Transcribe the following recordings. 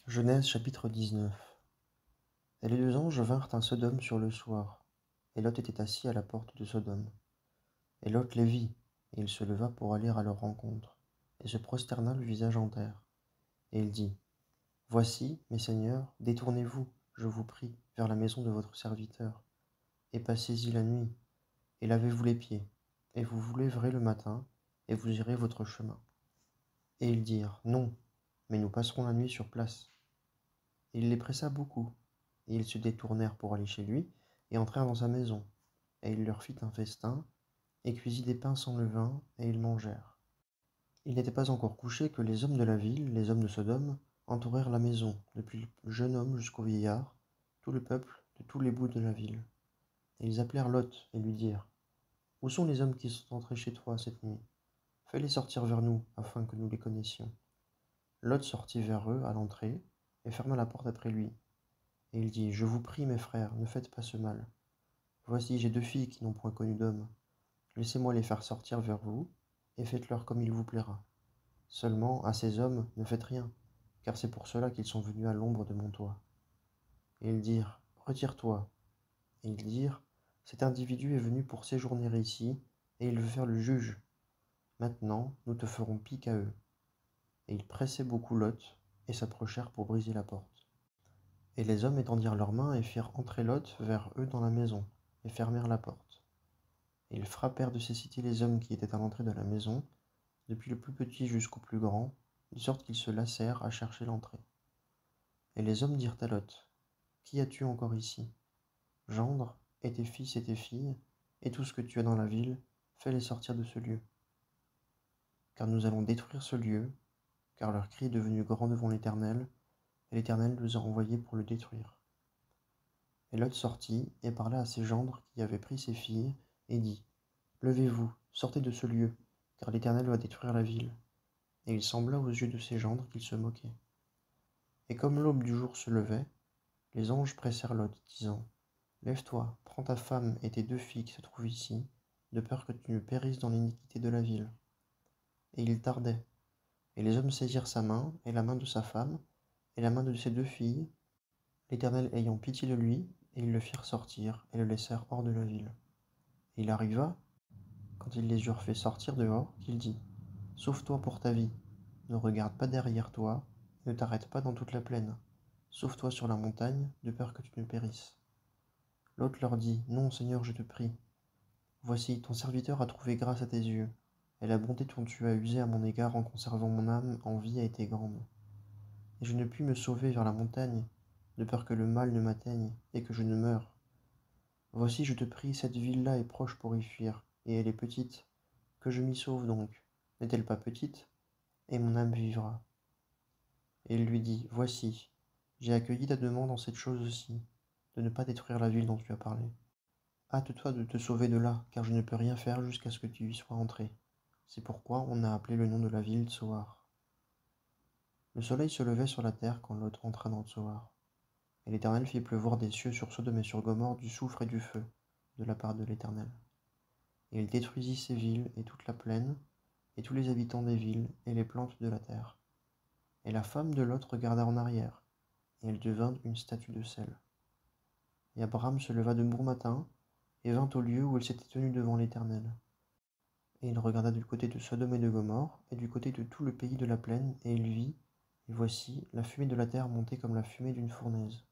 Genèse chapitre 19. Et les deux anges vinrent à Sodome sur le soir, et Lot était assis à la porte de Sodome. Et Lot les vit, et il se leva pour aller à leur rencontre, et se prosterna le visage en terre. Et il dit, Voici, mes seigneurs, détournez-vous, je vous prie, vers la maison de votre serviteur, et passez-y la nuit, et lavez-vous les pieds, et vous vous lèverez le matin, et vous irez votre chemin. Et ils dirent, Non, mais nous passerons la nuit sur place. Et il les pressa beaucoup, et ils se détournèrent pour aller chez lui, et entrèrent dans sa maison. Et il leur fit un festin, et cuisit des pains sans levain, et ils mangèrent. Il n'était pas encore couché que les hommes de la ville, les hommes de Sodome, entourèrent la maison, depuis le jeune homme jusqu'au vieillard, tout le peuple de tous les bouts de la ville. Et ils appelèrent Lot, et lui dirent, Où sont les hommes qui sont entrés chez toi cette nuit? Fais-les sortir vers nous, afin que nous les connaissions. Lot sortit vers eux à l'entrée, et ferma la porte après lui. Et il dit, Je vous prie, mes frères, ne faites pas ce mal. Voici, j'ai deux filles qui n'ont point connu d'homme. Laissez-moi les faire sortir vers vous, et faites-leur comme il vous plaira. Seulement, à ces hommes, ne faites rien, car c'est pour cela qu'ils sont venus à l'ombre de mon toit. Et ils dirent, Retire-toi. Et ils dirent, Cet individu est venu pour séjourner ici, et il veut faire le juge. Maintenant, nous te ferons pis qu'à eux. Et ils pressaient beaucoup Lot, et s'approchèrent pour briser la porte. Et les hommes étendirent leurs mains et firent entrer Lot vers eux dans la maison, et fermèrent la porte. Et ils frappèrent de cécité les hommes qui étaient à l'entrée de la maison, depuis le plus petit jusqu'au plus grand, de sorte qu'ils se lassèrent à chercher l'entrée. Et les hommes dirent à Lot, Qui as-tu encore ici? Gendre, et tes fils et tes filles, et tout ce que tu as dans la ville, fais-les sortir de ce lieu. Car nous allons détruire ce lieu, car leur cri est devenu grand devant l'Éternel, et l'Éternel nous a envoyés pour le détruire. Et Lot sortit, et parla à ses gendres qui avaient pris ses filles, et dit, Levez-vous, sortez de ce lieu, car l'Éternel va détruire la ville. Et il sembla aux yeux de ses gendres qu'ils se moquaient. Et comme l'aube du jour se levait, les anges pressèrent Lot, disant, Lève-toi, prends ta femme et tes deux filles qui se trouvent ici, de peur que tu ne périsses dans l'iniquité de la ville. Et il tardait. Et les hommes saisirent sa main, et la main de sa femme, et la main de ses deux filles, l'Éternel ayant pitié de lui, et ils le firent sortir, et le laissèrent hors de la ville. Et il arriva, quand ils les eurent fait sortir dehors, qu'il dit, Sauve-toi pour ta vie, ne regarde pas derrière toi, ne t'arrête pas dans toute la plaine. Sauve-toi sur la montagne, de peur que tu ne périsses. L'autre leur dit, Non, Seigneur, je te prie. Voici, ton serviteur a trouvé grâce à tes yeux, et la bonté dont tu as usé à mon égard en conservant mon âme en vie a été grande. Et je ne puis me sauver vers la montagne, de peur que le mal ne m'atteigne, et que je ne meure. Voici, je te prie, cette ville-là est proche pour y fuir, et elle est petite. Que je m'y sauve donc. N'est-elle pas petite? Et mon âme vivra. Et il lui dit, Voici, j'ai accueilli ta demande en cette chose aussi, de ne pas détruire la ville dont tu as parlé. Hâte-toi de te sauver de là, car je ne peux rien faire jusqu'à ce que tu y sois entré. C'est pourquoi on a appelé le nom de la ville Tsoar. Le soleil se levait sur la terre quand Lot entra dans Tsoar. Et l'Éternel fit pleuvoir des cieux sur Sodome et sur Gomorrhe du soufre et du feu, de la part de l'Éternel. Et il détruisit ces villes et toute la plaine, et tous les habitants des villes, et les plantes de la terre. Et la femme de Lot regarda en arrière, et elle devint une statue de sel. Et Abraham se leva de bon matin, et vint au lieu où elle s'était tenue devant l'Éternel. Et il regarda du côté de Sodome et de Gomorrhe, et du côté de tout le pays de la plaine, et il vit, et voici, la fumée de la terre montait comme la fumée d'une fournaise.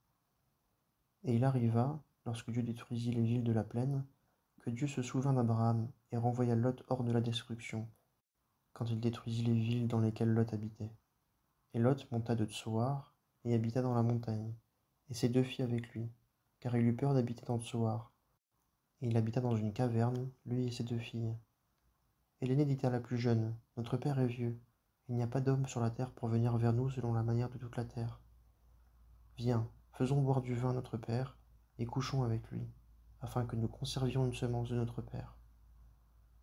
Et il arriva, lorsque Dieu détruisit les villes de la plaine, que Dieu se souvint d'Abraham, et renvoya Lot hors de la destruction, quand il détruisit les villes dans lesquelles Lot habitait. Et Lot monta de Tsoar, et habita dans la montagne, et ses deux filles avec lui, car il eut peur d'habiter dans Tsoar. Et il habita dans une caverne, lui et ses deux filles. Et l'aîné dit à la plus jeune, Notre père est vieux, il n'y a pas d'homme sur la terre pour venir vers nous selon la manière de toute la terre. Viens, faisons boire du vin à notre père, et couchons avec lui, afin que nous conservions une semence de notre père.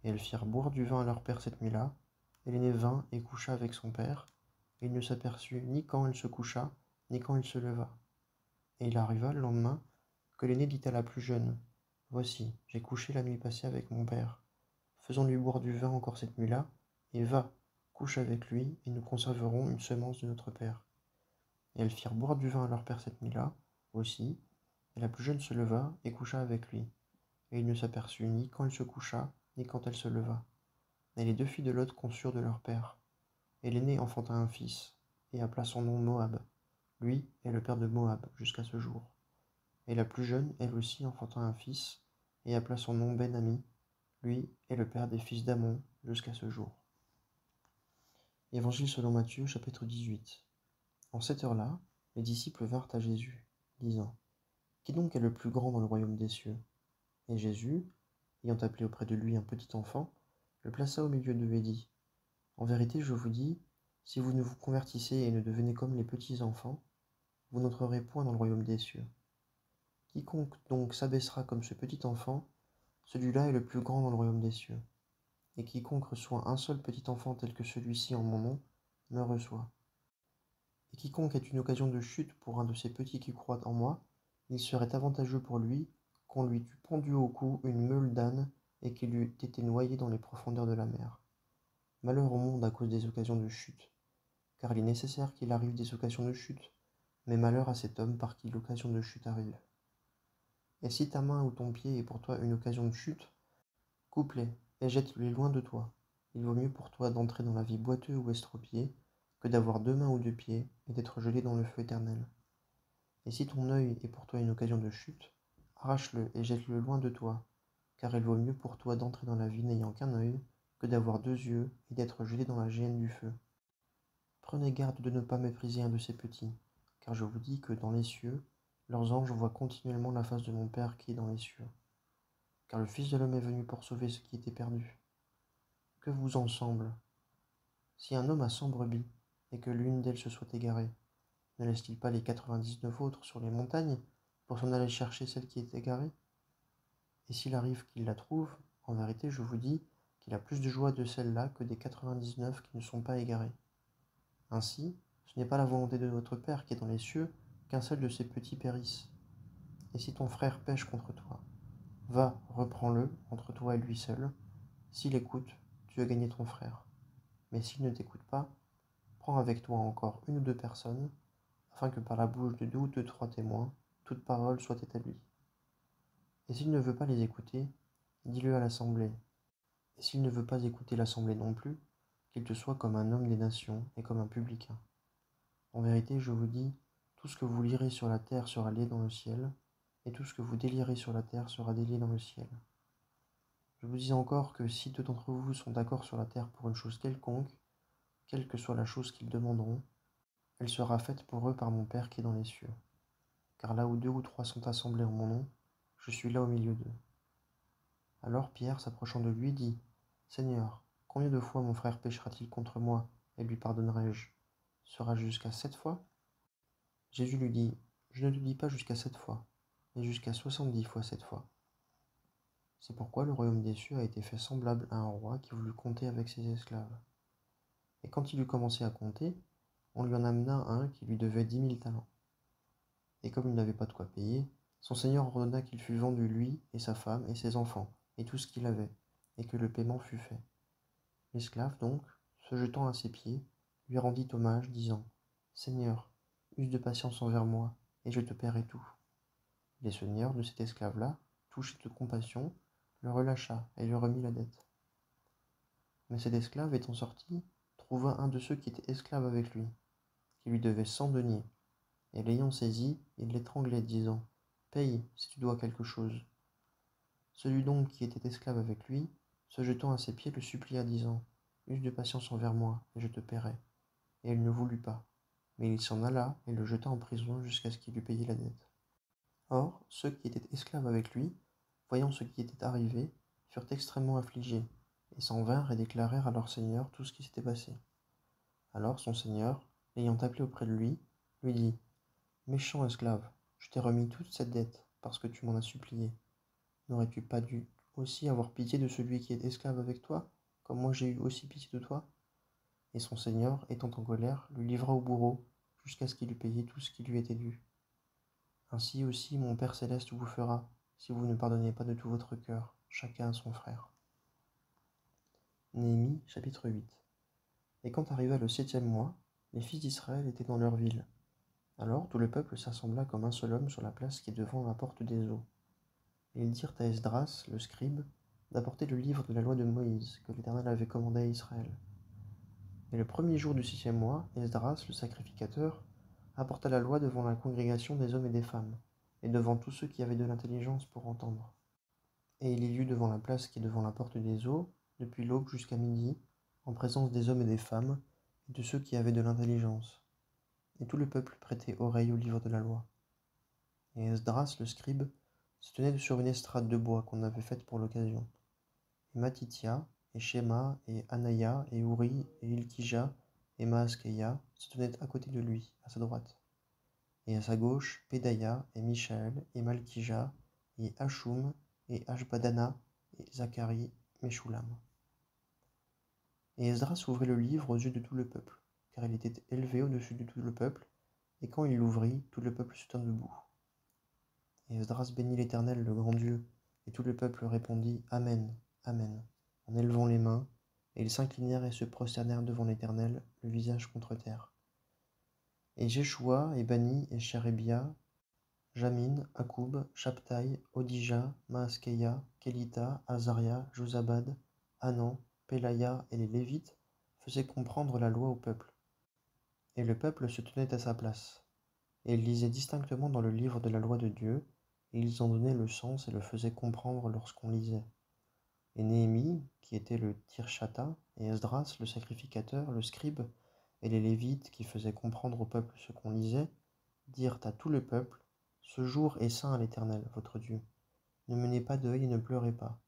Et elles firent boire du vin à leur père cette nuit-là, et l'aîné vint et coucha avec son père, et il ne s'aperçut ni quand elle se coucha, ni quand il se leva. Et il arriva le lendemain, que l'aîné dit à la plus jeune, Voici, j'ai couché la nuit passée avec mon père. Faisons-lui boire du vin encore cette nuit-là, et va, couche avec lui, et nous conserverons une semence de notre père. Et elles firent boire du vin à leur père cette nuit-là aussi, et la plus jeune se leva et coucha avec lui. Et il ne s'aperçut ni quand elle se coucha, ni quand elle se leva. Et les deux filles de Lot conçurent de leur père. Et l'aînée enfanta un fils, et appela son nom Moab. Lui est le père de Moab jusqu'à ce jour. Et la plus jeune, elle aussi, enfanta un fils, et appela son nom Ben-Ami. Lui est le père des fils d'Amon jusqu'à ce jour. Évangile selon Matthieu, chapitre 18. En cette heure-là, les disciples vinrent à Jésus, disant: Qui donc est le plus grand dans le royaume des cieux? Et Jésus, ayant appelé auprès de lui un petit enfant, le plaça au milieu d'eux et dit: En vérité, je vous dis, si vous ne vous convertissez et ne devenez comme les petits enfants, vous n'entrerez point dans le royaume des cieux. Quiconque donc s'abaissera comme ce petit enfant, celui-là est le plus grand dans le royaume des cieux. Et quiconque reçoit un seul petit enfant tel que celui-ci en mon nom, me reçoit. Et quiconque est une occasion de chute pour un de ces petits qui croient en moi, il serait avantageux pour lui qu'on lui eût pendu au cou une meule d'âne et qu'il eût été noyé dans les profondeurs de la mer. Malheur au monde à cause des occasions de chute, car il est nécessaire qu'il arrive des occasions de chute, mais malheur à cet homme par qui l'occasion de chute arrive. Et si ta main ou ton pied est pour toi une occasion de chute, coupe-les et jette-les loin de toi. Il vaut mieux pour toi d'entrer dans la vie boiteux ou estropié que d'avoir 2 mains ou 2 pieds et d'être gelé dans le feu éternel. Et si ton œil est pour toi une occasion de chute, arrache-le et jette-le loin de toi, car il vaut mieux pour toi d'entrer dans la vie n'ayant qu'un œil que d'avoir 2 yeux et d'être gelé dans la géhenne du feu. Prenez garde de ne pas mépriser un de ces petits, car je vous dis que dans les cieux, leurs anges voient continuellement la face de mon Père qui est dans les cieux. Car le Fils de l'homme est venu pour sauver ce qui était perdu. Que vous en semble? Si un homme a 100 brebis, et que l'une d'elles se soit égarée, ne laisse-t-il pas les 99 autres sur les montagnes pour s'en aller chercher celle qui est égarée? Et s'il arrive qu'il la trouve, en vérité je vous dis qu'il a plus de joie de celle-là que des 99 qui ne sont pas égarées. Ainsi, ce n'est pas la volonté de votre Père qui est dans les cieux qu'un seul de ces petits périsse. Et si ton frère pêche contre toi, va, reprends-le entre toi et lui seul. S'il écoute, tu as gagné ton frère. Mais s'il ne t'écoute pas, prends avec toi encore 1 ou 2 personnes, afin que par la bouche de 2 ou 3 témoins, toute parole soit établie. Et s'il ne veut pas les écouter, dis-le à l'assemblée. Et s'il ne veut pas écouter l'assemblée non plus, qu'il te soit comme un homme des nations et comme un publicain. En vérité, je vous dis, tout ce que vous lirez sur la terre sera lié dans le ciel, et tout ce que vous délierez sur la terre sera délié dans le ciel. Je vous dis encore que si 2 d'entre vous sont d'accord sur la terre pour une chose quelconque, quelle que soit la chose qu'ils demanderont, elle sera faite pour eux par mon Père qui est dans les cieux. Car là où 2 ou 3 sont assemblés en mon nom, je suis là au milieu d'eux. Alors Pierre, s'approchant de lui, dit: Seigneur, combien de fois mon frère péchera-t-il contre moi, et lui pardonnerai-je? Sera-ce jusqu'à 7 fois? Jésus lui dit: Je ne te dis pas jusqu'à 7 fois, mais jusqu'à 70 fois 7 fois. C'est pourquoi le royaume des cieux a été fait semblable à un roi qui voulut compter avec ses esclaves. Et quand il eut commencé à compter, on lui en amena un qui lui devait 10 000 talents. Et comme il n'avait pas de quoi payer, son seigneur ordonna qu'il fût vendu lui et sa femme et ses enfants, et tout ce qu'il avait, et que le paiement fût fait. L'esclave donc, se jetant à ses pieds, lui rendit hommage, disant: Seigneur, use de patience envers moi, et je te paierai tout. Les seigneurs de cet esclave-là, touché de compassion, le relâcha et lui remit la dette. Mais cet esclave étant sorti, trouva un de ceux qui étaient esclaves avec lui, qui lui devait 100 deniers, et l'ayant saisi, il l'étranglait, disant: Paye, si tu dois quelque chose. Celui donc qui était esclave avec lui, se jetant à ses pieds, le supplia, disant: Use de patience envers moi, et je te paierai. Et il ne voulut pas, mais il s'en alla et le jeta en prison jusqu'à ce qu'il eût payé la dette. Or, ceux qui étaient esclaves avec lui, voyant ce qui était arrivé, furent extrêmement affligés, et s'en vinrent et déclarèrent à leur seigneur tout ce qui s'était passé. Alors son seigneur, l'ayant appelé auprès de lui, lui dit: Méchant esclave, je t'ai remis toute cette dette, parce que tu m'en as supplié. N'aurais-tu pas dû aussi avoir pitié de celui qui est esclave avec toi, comme moi j'ai eu aussi pitié de toi? Et son seigneur, étant en colère, le livra au bourreau, jusqu'à ce qu'il eût payé tout ce qui lui était dû. Ainsi aussi mon Père céleste vous fera, si vous ne pardonnez pas de tout votre cœur, chacun à son frère. Néhémie, chapitre 8. Et quand arriva le 7e mois, les fils d'Israël étaient dans leur ville. Alors tout le peuple s'assembla comme un seul homme sur la place qui est devant la porte des eaux. Et ils dirent à Esdras, le scribe, d'apporter le livre de la loi de Moïse, que l'Éternel avait commandé à Israël. Et le premier jour du 6e mois, Esdras, le sacrificateur, apporta la loi devant la congrégation des hommes et des femmes, et devant tous ceux qui avaient de l'intelligence pour entendre. Et il y lut devant la place qui est devant la porte des eaux, depuis l'aube jusqu'à midi, en présence des hommes et des femmes, et de ceux qui avaient de l'intelligence. Et tout le peuple prêtait oreille au livre de la loi. Et Esdras, le scribe, se tenait sur une estrade de bois qu'on avait faite pour l'occasion. Et Matithia, et Shema, et Anaya, et Uri, et Ilkija, et Maaskeya se tenaient à côté de lui, à sa droite. Et à sa gauche, Pédaya, et Michaël, et Malkija, et Hachum, et Ashbadana, et Zacharie, Meshulam. Et Esdras ouvrit le livre aux yeux de tout le peuple, car il était élevé au-dessus de tout le peuple, et quand il l'ouvrit, tout le peuple se tint debout. Et Esdras bénit l'Éternel, le grand Dieu, et tout le peuple répondit Amen, Amen, en élevant les mains, et ils s'inclinèrent et se prosternèrent devant l'Éternel, le visage contre terre. Et Jéchoua, et Bani, et Chérébia, Jamin, Akoub, Shabtaï, Odija, Maaskeya, Kelita, Azaria, Josabad, Hanan, Pelaya et les Lévites faisaient comprendre la loi au peuple. Et le peuple se tenait à sa place. Et ils lisaient distinctement dans le livre de la loi de Dieu, et ils en donnaient le sens et le faisaient comprendre lorsqu'on lisait. Et Néhémie, qui était le Tirshata, et Esdras, le sacrificateur, le scribe, et les Lévites, qui faisaient comprendre au peuple ce qu'on lisait, dirent à tout le peuple, ce jour est saint à l'Éternel, votre Dieu. Ne menez pas deuil et ne pleurez pas,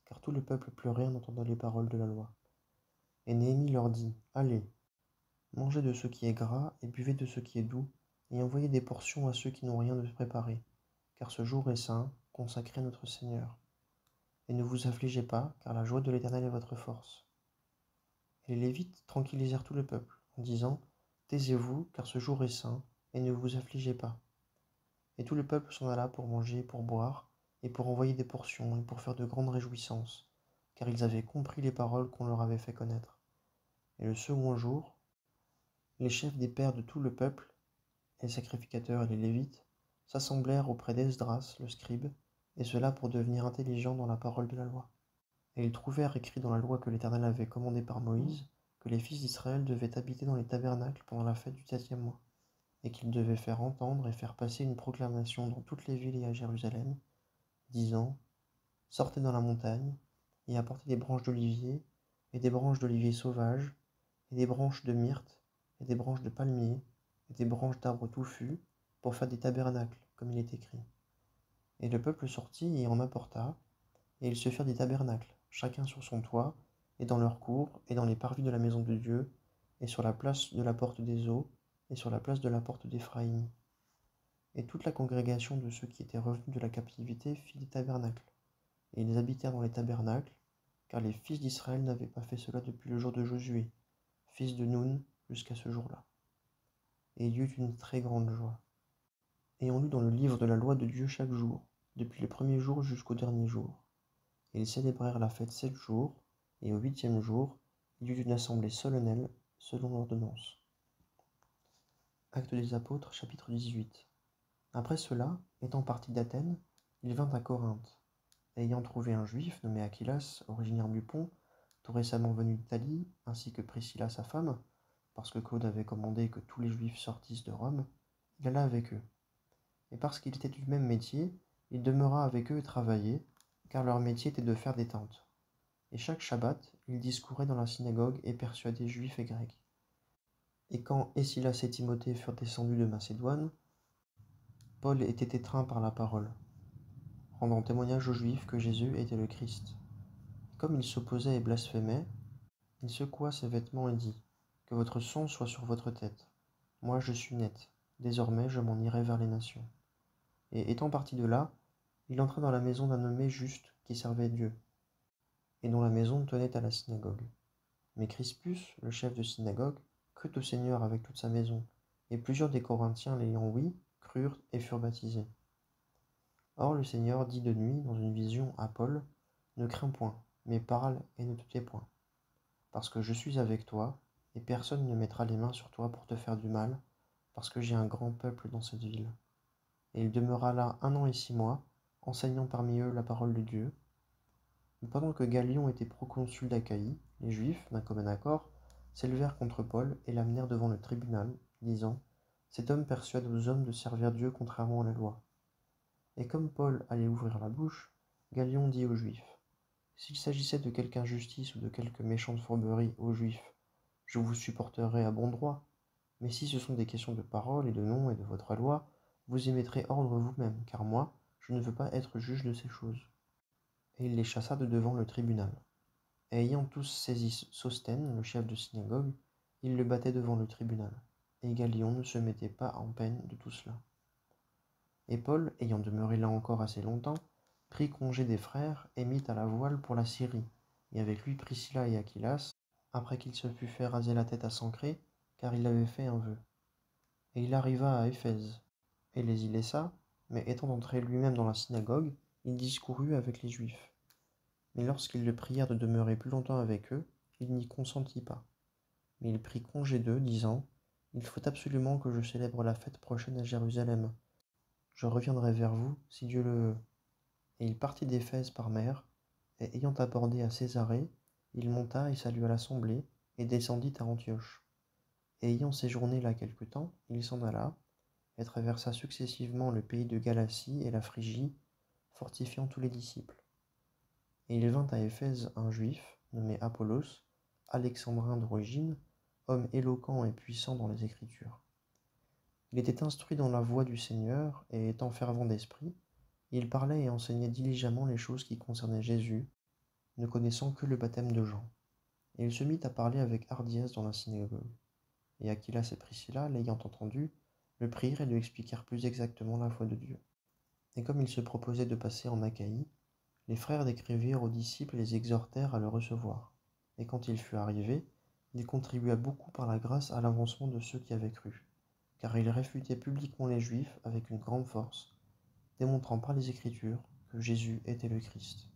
car tout le peuple pleurait en entendant les paroles de la loi. Et Néhémie leur dit, allez, mangez de ce qui est gras et buvez de ce qui est doux, et envoyez des portions à ceux qui n'ont rien de préparé, car ce jour est saint, consacré à notre Seigneur. Et ne vous affligez pas, car la joie de l'Éternel est votre force. Et les Lévites tranquillisèrent tout le peuple, en disant, taisez-vous, car ce jour est saint, et ne vous affligez pas. Et tout le peuple s'en alla pour manger et pour boire, et pour envoyer des portions, et pour faire de grandes réjouissances, car ils avaient compris les paroles qu'on leur avait fait connaître. Et le second jour, les chefs des pères de tout le peuple, et les sacrificateurs et les Lévites, s'assemblèrent auprès d'Esdras, le scribe, et cela pour devenir intelligents dans la parole de la loi. Et ils trouvèrent écrit dans la loi que l'Éternel avait commandée par Moïse, que les fils d'Israël devaient habiter dans les tabernacles pendant la fête du 7e mois, et qu'ils devaient faire entendre et faire passer une proclamation dans toutes les villes et à Jérusalem, disant, sortez dans la montagne, et apportez des branches d'olivier, et des branches d'olivier sauvages, et des branches de myrte, et des branches de palmier, et des branches d'arbres touffus, pour faire des tabernacles, comme il est écrit. Et le peuple sortit et en apporta, et ils se firent des tabernacles, chacun sur son toit, et dans leur cour, et dans les parvis de la maison de Dieu, et sur la place de la porte des eaux, et sur la place de la porte d'Éphraïm. Et toute la congrégation de ceux qui étaient revenus de la captivité fit des tabernacles, et ils habitèrent dans les tabernacles, car les fils d'Israël n'avaient pas fait cela depuis le jour de Josué, fils de Nun, jusqu'à ce jour-là. Et il y eut une très grande joie. Et on lut dans le livre de la loi de Dieu chaque jour, depuis le premier jour jusqu'au dernier jour. Et ils célébrèrent la fête 7 jours, et au 8e jour, il y eut une assemblée solennelle, selon l'ordonnance. Actes des Apôtres, chapitre 18. Après cela, étant parti d'Athènes, il vint à Corinthe. Et ayant trouvé un juif nommé Aquilas, originaire du Pont, tout récemment venu d'Italie, ainsi que Priscilla sa femme, parce que Claude avait commandé que tous les juifs sortissent de Rome, il alla avec eux. Et parce qu'il était du même métier, il demeura avec eux et travaillait, car leur métier était de faire des tentes. Et chaque Shabbat, il discourait dans la synagogue et persuadait juifs et grecs. Et quand Silas et Timothée furent descendus de Macédoine, Paul était étreint par la parole, rendant témoignage aux Juifs que Jésus était le Christ. Comme il s'opposait et blasphémait, il secoua ses vêtements et dit, que votre sang soit sur votre tête. Moi je suis net, désormais je m'en irai vers les nations. Et étant parti de là, il entra dans la maison d'un nommé juste qui servait Dieu, et dont la maison tenait à la synagogue. Mais Crispus, le chef de synagogue, crut au Seigneur avec toute sa maison, et plusieurs des Corinthiens l'ayant ouï, crurent et furent baptisés. Or le Seigneur dit de nuit dans une vision à Paul, ne crains point, mais parle et ne te tais point, parce que je suis avec toi, et personne ne mettra les mains sur toi pour te faire du mal, parce que j'ai un grand peuple dans cette ville. Et il demeura là 1 an et 6 mois, enseignant parmi eux la parole de Dieu. Et pendant que Galion était proconsul d'Achaïe, les Juifs, d'un commun accord, s'élevèrent contre Paul et l'amenèrent devant le tribunal, disant: Cet homme persuade aux hommes de servir Dieu contrairement à la loi. Et comme Paul allait ouvrir la bouche, Galion dit aux Juifs: S'il s'agissait de quelque injustice ou de quelque méchante fourberie aux Juifs, je vous supporterai à bon droit. Mais si ce sont des questions de parole et de nom et de votre loi, vous y mettrez ordre vous-même, car moi, je ne veux pas être juge de ces choses. Et il les chassa de devant le tribunal. Et ayant tous saisi Sosthène, le chef de synagogue, ils le battaient devant le tribunal. Et Galion ne se mettait pas en peine de tout cela. Et Paul, ayant demeuré là encore assez longtemps, prit congé des frères et mit à la voile pour la Syrie, et avec lui Priscilla et Aquilas, après qu'il se fut fait raser la tête à Sancré, car il avait fait un vœu. Et il arriva à Éphèse, et les y laissa, mais étant entré lui-même dans la synagogue, il discourut avec les Juifs. Mais lorsqu'ils le prièrent de demeurer plus longtemps avec eux, il n'y consentit pas. Mais il prit congé d'eux, disant: Il faut absolument que je célèbre la fête prochaine à Jérusalem. Je reviendrai vers vous, si Dieu le veut. Et il partit d'Éphèse par mer, et ayant abordé à Césarée, il monta et salua l'assemblée, et descendit à Antioche. Et ayant séjourné là quelque temps, il s'en alla, et traversa successivement le pays de Galatie et la Phrygie, fortifiant tous les disciples. Et il vint à Éphèse un juif, nommé Apollos, alexandrin d'origine, homme éloquent et puissant dans les Écritures. Il était instruit dans la voie du Seigneur, et étant fervent d'esprit, il parlait et enseignait diligemment les choses qui concernaient Jésus, ne connaissant que le baptême de Jean. Et il se mit à parler avec hardiesse dans la synagogue. Et Aquilas et Priscilla, l'ayant entendu, le prièrent et lui expliquèrent plus exactement la foi de Dieu. Et comme il se proposait de passer en Achaïe, les frères décrivirent aux disciples et les exhortèrent à le recevoir. Et quand il fut arrivé, il contribua beaucoup par la grâce à l'avancement de ceux qui avaient cru, car il réfutait publiquement les Juifs avec une grande force, démontrant par les Écritures que Jésus était le Christ.